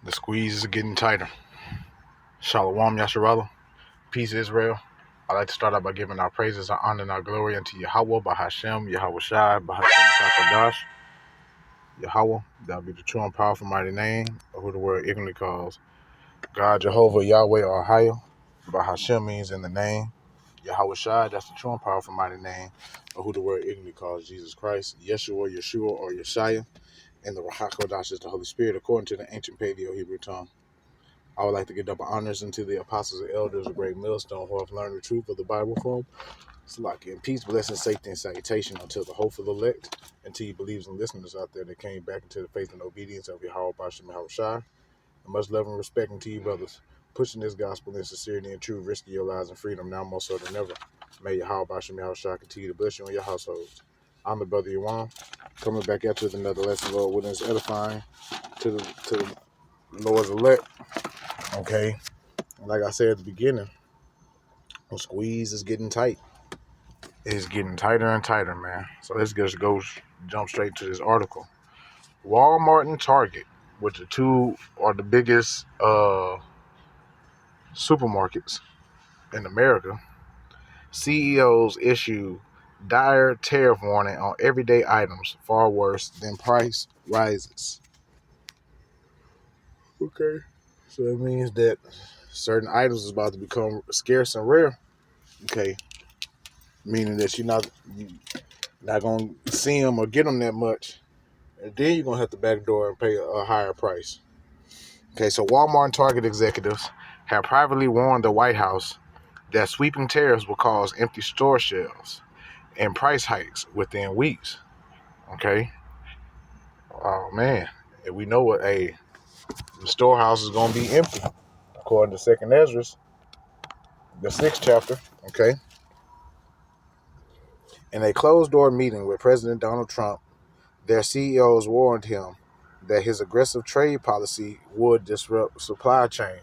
The squeeze is getting tighter. Shalom Yasharallah. Peace Israel. I'd like to start out by giving our praises, our honor, and our glory unto Yahweh, Bahashem, Yahweh Shai, Bahashem, Sakadash, Yahweh. That would be the true and powerful mighty name, or who the word ignorantly calls God, Jehovah, Yahweh, or Ohio. Bahashem means in the name. Yahweh Shai, that's the true and powerful mighty name, or who the word ignorantly calls Jesus Christ. Yeshua, Yeshua, or Yeshaya. And the Rahakodash is the Holy Spirit, according to the ancient Paleo Hebrew tongue. I would like to give double honors unto the apostles and elders of Great Millstone who have learned the truth of the Bible from Salaki. And peace, blessing, safety, and salutation until the hopeful elect, and to you believers and listeners out there that came back into the faith and obedience of Yahweh Bashim Yahweh Shai. And much love and respect unto you, brothers, pushing this gospel in sincerity and truth, risking your lives and freedom now more so than ever. May Yahweh Bashim Yahweh Shai continue to bless you and your households. I'm the brother Yawan, coming back at you with another lesson, Lord, within this edifying to the Lord's elect. Okay. Like I said at the beginning, the squeeze is getting tight. It's getting tighter and tighter, man. So let's just jump straight to this article. Walmart and Target, which the two are the biggest supermarkets in America, CEOs issue dire tariff warning on everyday items, far worse than price rises. Okay. So that means that certain items is about to become scarce and rare. Okay. Meaning that you're not gonna see them or get them that much, and then you're gonna have to backdoor and pay a higher price. Okay, so Walmart and Target executives have privately warned the White House that sweeping tariffs will cause empty store shelves and price hikes within weeks. Okay, oh man, and we know what the storehouse is gonna be empty, according to Second Ezra, the 6th chapter. Okay, in a closed-door meeting with President Donald Trump, their CEOs warned him that his aggressive trade policy would disrupt supply chains.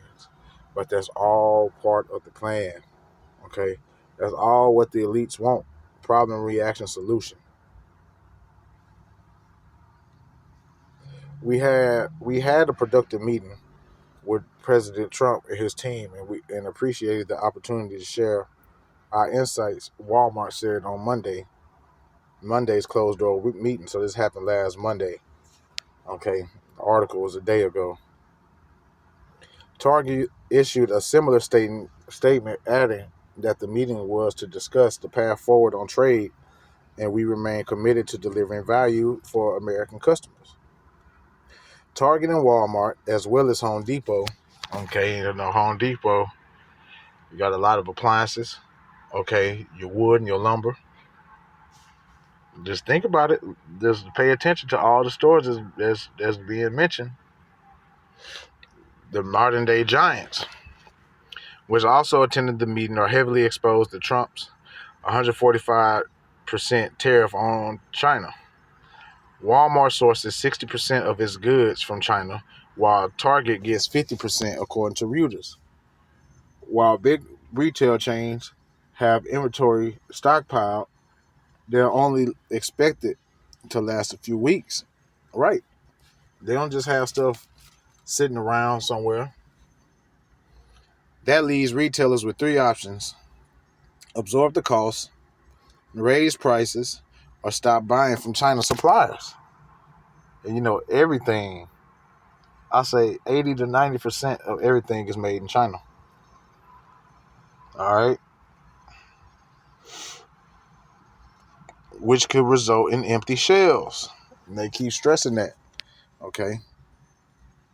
But that's all part of the plan, okay? That's all what the elites want. Problem, reaction, solution. We had a productive meeting with President Trump and his team, and appreciated the opportunity to share our insights, Walmart said on Monday's closed-door meeting. So this happened last Monday, okay? The article was a day ago. Target issued a similar statement, adding that the meeting was to discuss the path forward on trade, and we remain committed to delivering value for American customers. Target and Walmart, as well as Home Depot, okay, Home Depot, you got a lot of appliances, okay, your wood and your lumber. Just think about it. Just pay attention to all the stores that's being mentioned. The modern day giants, which also attended the meeting, are heavily exposed to Trump's 145% tariff on China. Walmart sources 60% of its goods from China, while Target gets 50%, according to Reuters. While big retail chains have inventory stockpiled, they're only expected to last a few weeks. Right. They don't just have stuff sitting around somewhere. That leaves retailers with three options: absorb the cost, raise prices, or stop buying from China suppliers. And everything, I say 80 to 90% of everything is made in China. All right. Which could result in empty shelves. And they keep stressing that. Okay.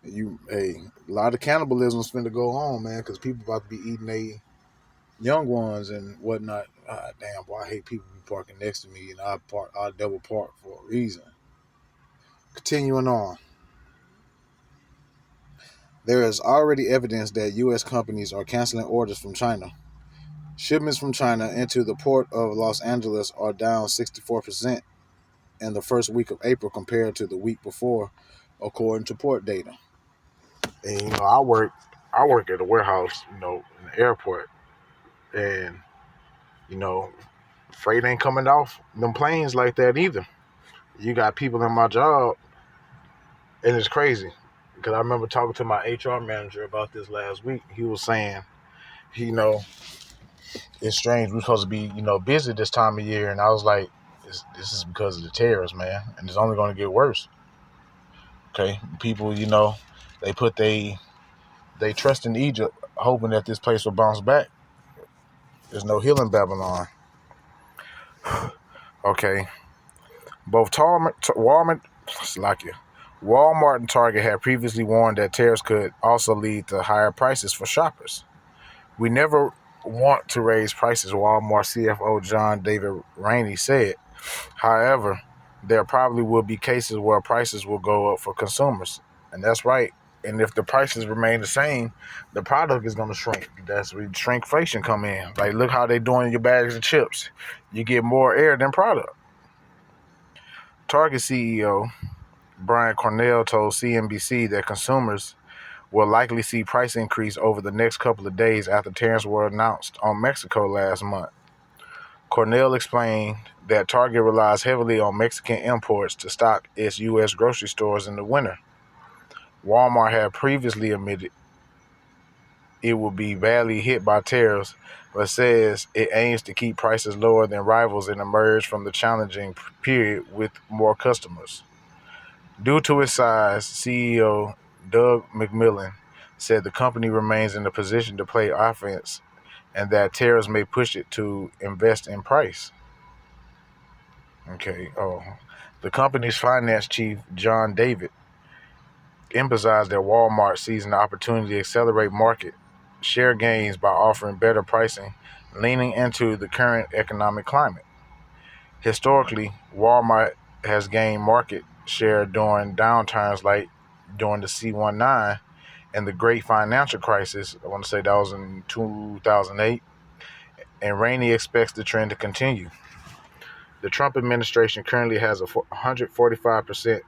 A lot of cannibalism is finna go on, man, because people about to be eating they young ones and whatnot. Damn, boy, I hate people be parking next to me, and I double park for a reason. Continuing on. There is already evidence that U.S. companies are canceling orders from China. Shipments from China into the port of Los Angeles are down 64% in the first week of April compared to the week before, according to port data. And I work at a warehouse, in the airport, and freight ain't coming off them planes like that either. You got people in my job, and it's crazy. because I remember talking to my HR manager about this last week. He was saying, you know, it's strange. We're supposed to be, busy this time of year, and I was like, this is because of the tariffs, man, and it's only going to get worse. Okay, people, they put they trust in Egypt, hoping that this place will bounce back. There's no healing Babylon. Okay, both Walmart and Target had previously warned that tariffs could also lead to higher prices for shoppers. We never want to raise prices, Walmart CFO John David Rainey said. However, there probably will be cases where prices will go up for consumers. And that's right. And if the prices remain the same, the product is going to shrink. That's where shrinkflation come in. Like, look how they doing your bags of chips. You get more air than product. Target CEO Brian Cornell told CNBC that consumers will likely see price increase over the next couple of days after tariffs were announced on Mexico last month. Cornell explained that Target relies heavily on Mexican imports to stock its U.S. grocery stores in the winter. Walmart had previously admitted it will be badly hit by tariffs, but says it aims to keep prices lower than rivals and emerge from the challenging period with more customers. Due to its size, CEO Doug McMillon said the company remains in a position to play offense and that tariffs may push it to invest in price. Okay. The company's finance chief, John David, emphasized that Walmart sees an opportunity to accelerate market share gains by offering better pricing, leaning into the current economic climate. Historically, Walmart has gained market share during downturns like during the C19 and the Great Financial Crisis. I want to say that was in 2008, and Rainey expects the trend to continue. The Trump administration currently has a 145%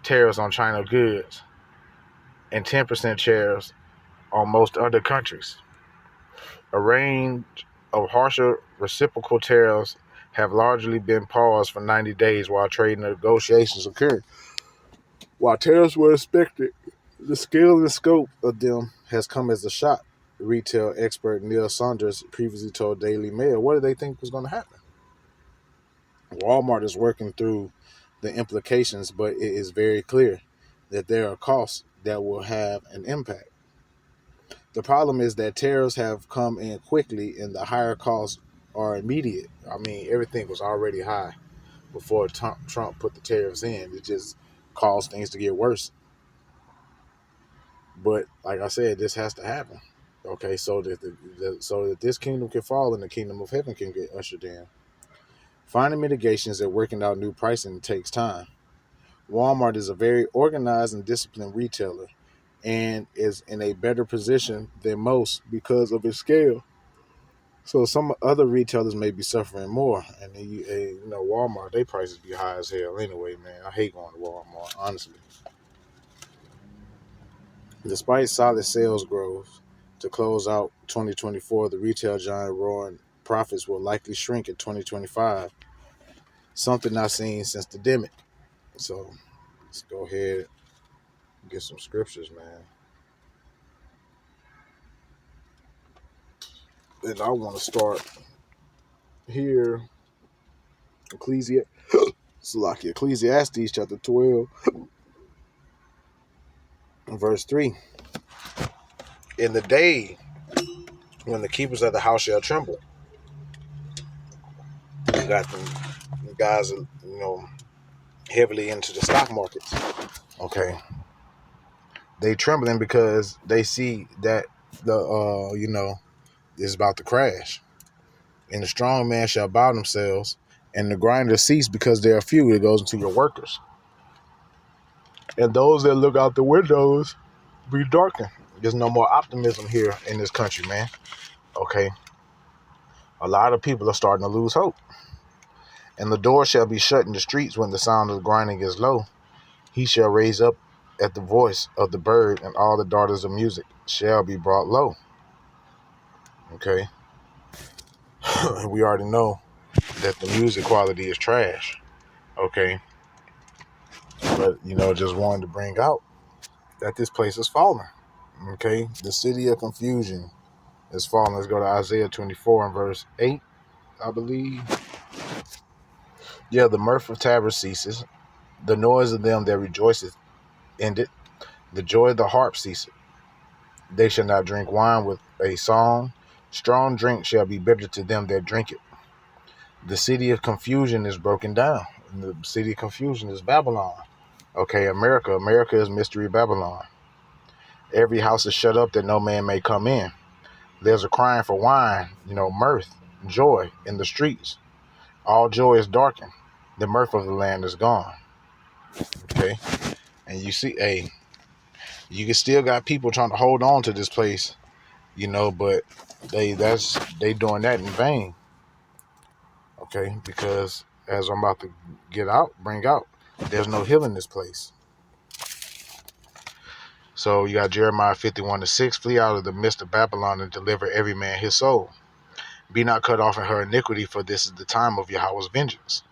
tariffs on China goods and 10% tariffs on most other countries. A range of harsher reciprocal tariffs have largely been paused for 90 days while trade negotiations occur. While tariffs were expected, the scale and scope of them has come as a shock. Retail expert Neil Saunders previously told Daily Mail, what did they think was going to happen? Walmart is working through the implications, but it is very clear that there are costs that will have an impact. The problem is that tariffs have come in quickly and the higher costs are immediate. I mean, everything was already high before Trump put the tariffs in. It just caused things to get worse. But like I said, this has to happen. Okay, so that this kingdom can fall and the kingdom of heaven can get ushered in. Finding mitigations and working out new pricing takes time. Walmart is a very organized and disciplined retailer and is in a better position than most because of its scale. So some other retailers may be suffering more, and Walmart, they prices be high as hell anyway, man. I hate going to Walmart, honestly. Despite solid sales growth to close out 2024, the retail giant roaring profits will likely shrink in 2025, something not seen since the demic. So let's go ahead and get some scriptures, man. And I want to start here, Ecclesiastes chapter 12, verse 3. In the day when the keepers of the house shall tremble, you got them guys, heavily into the stock markets. Okay, they trembling because they see that is about to crash. And the strong man shall bow themselves, and the grinders cease because they are few. It goes into your workers. And those that look out the windows be darkened. There's no more optimism here in this country, man. Okay. A lot of people are starting to lose hope. And the door shall be shut in the streets when the sound of the grinding is low. He shall raise up at the voice of the bird, and all the daughters of music shall be brought low. Okay. We already know that the music quality is trash. Okay. But, just wanted to bring out that this place is falling. Okay, the city of confusion is falling. Let's go to Isaiah 24 and verse 8, I believe. Yeah, the mirth of tabrets ceases, the noise of them that rejoiceth ended, the joy of the harp ceaseth. They shall not drink wine with a song, strong drink shall be bitter to them that drink it. The city of confusion is broken down. And the city of confusion is Babylon. Okay, America is mystery Babylon. Every house is shut up that no man may come in. There's a crying for wine, mirth, joy in the streets. All joy is darkened. The mirth of the land is gone. Okay, and you see, you can still got people trying to hold on to this place, but they doing that in vain. Okay, because as I'm about to bring out, there's no healing this place. So you got Jeremiah 51:6, flee out of the midst of Babylon and deliver every man his soul. Be not cut off in her iniquity, for this is the time of Yahweh's vengeance.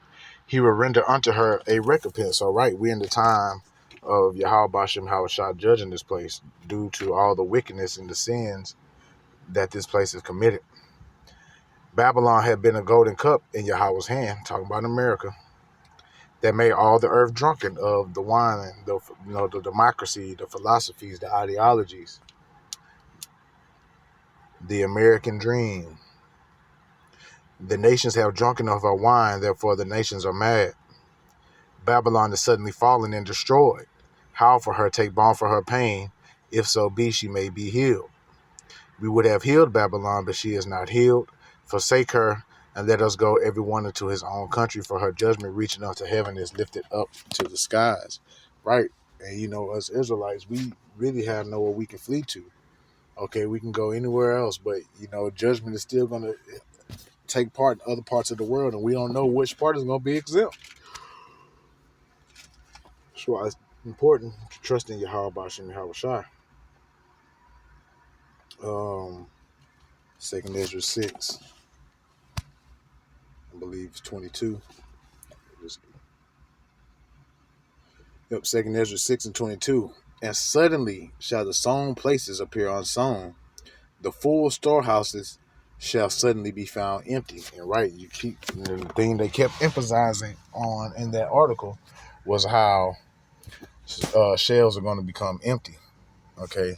He will render unto her a recompense. All right, we're in the time of Yahweh Bashem Hawashah judging this place due to all the wickedness and the sins that this place has committed. Babylon had been a golden cup in Yahweh's hand, talking about America, that made all the earth drunken of the wine, the democracy, the philosophies, the ideologies, the American dream. The nations have drunken of her wine, therefore the nations are mad. Babylon is suddenly fallen and destroyed. How for her, take balm for her pain, if so be she may be healed. We would have healed Babylon, but she is not healed. Forsake her, and let us go every one into his own country, for her judgment reaching up to heaven is lifted up to the skies. Right? And us Israelites, we really have nowhere we can flee to. Okay, we can go anywhere else, but judgment is still gonna take part in other parts of the world, and we don't know which part is gonna be exempt. That's why it's important to trust in Yahweh Bashem Yahweh Shai. 2nd Ezra 6, I believe it's 22. Yep, 2nd Ezra 6 and 22. And suddenly shall the sown places appear unsown. The full storehouses shall suddenly be found empty. And the thing they kept emphasizing on in that article was how shelves are going to become empty. Okay.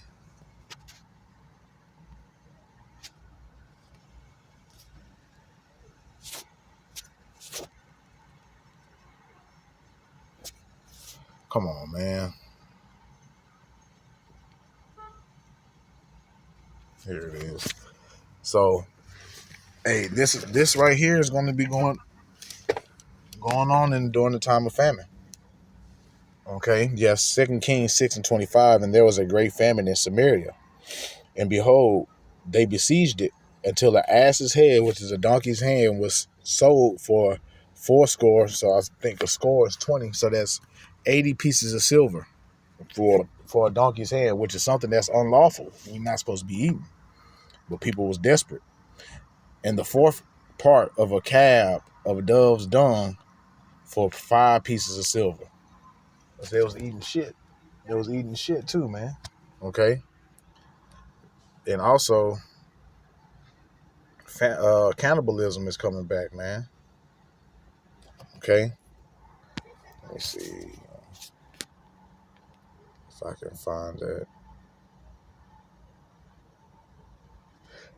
Come on, man. Here it is. So, hey, this right here is going to be going on during the time of famine. Okay, yes, 2 Kings 6 and 25, and there was a great famine in Samaria. And behold, they besieged it until an ass's head, which is a donkey's hand, was sold for 80. So I think a score is 20. So that's 80 pieces of silver for a donkey's hand, which is something that's unlawful. You're not supposed to be eating. But people was desperate. And the fourth part of a cab of a dove's dung for 5 pieces of silver. They was eating shit. They was eating shit too, man. Okay. And also, cannibalism is coming back, man. Okay. Let me see if I can find that.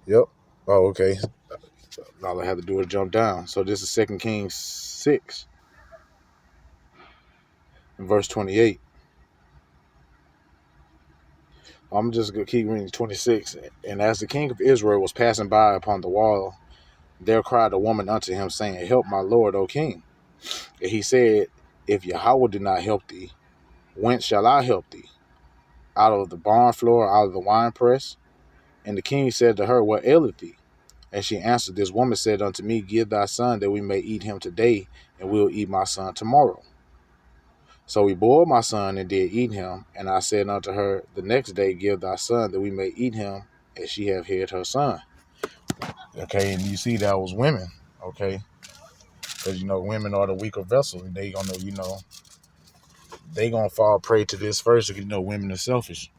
Yep. Oh, okay. All I have to do is jump down. So this is 2 Kings 6, verse 28. I'm just going to keep reading 26. And as the king of Israel was passing by upon the wall, there cried a woman unto him, saying, Help my lord, O king. And he said, If Yahweh did not help thee, whence shall I help thee? Out of the barn floor, out of the winepress? And the king said to her, What aileth thee? And she answered, This woman said unto me, Give thy son, that we may eat him today, and we'll eat my son tomorrow. So we boiled my son and did eat him. And I said unto her, The next day give thy son, that we may eat him, as she have hid her son. Okay, and you see that was women, okay? Because, women are the weaker vessel. They gonna, they gonna fall prey to this first. You know, women are selfish.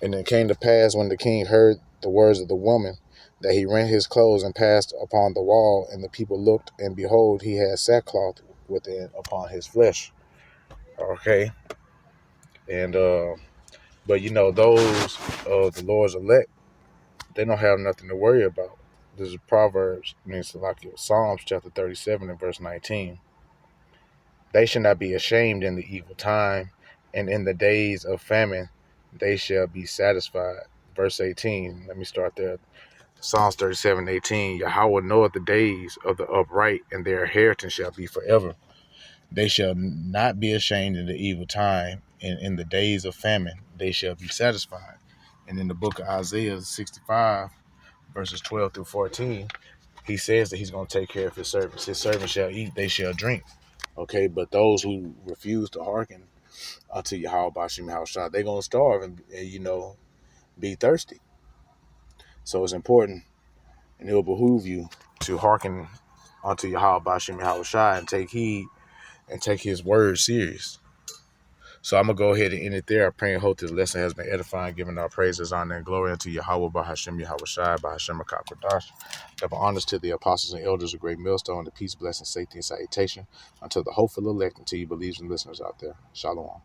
And it came to pass when the king heard the words of the woman, that he rent his clothes and passed upon the wall, and the people looked, and behold, he had sackcloth within upon his flesh. Okay, and but you know, those of the Lord's elect, they don't have nothing to worry about. This is Proverbs, means like Psalms chapter 37 and verse 19. They shall not be ashamed in the evil time, and in the days of famine they shall be satisfied. Verse 18, let me start there. Psalms 37:18. Yahweh knoweth the days of the upright, and their inheritance shall be forever. They shall not be ashamed in the evil time, and in the days of famine they shall be satisfied. And in the book of Isaiah 65, verses 12 through 14, he says that he's going to take care of his servants. His servants shall eat, they shall drink. Okay, but those who refuse to hearken unto Yahweh Bashim Yahushua, they're going to starve and, you know, be thirsty. So it's important, and it will behoove you to hearken unto Yahweh Bashim Yahushua and take heed and take his word serious. So I'm going to go ahead and end it there. I pray and hope this lesson has been edifying, giving our praises, honor, and glory unto Yahweh Bahashem Yahushua, Bahashem Akakodash. Double honors to the apostles and elders of Great Millstone, the peace, blessing, safety, and salutation unto the hopeful elect, until you believe and listeners out there. Shalom.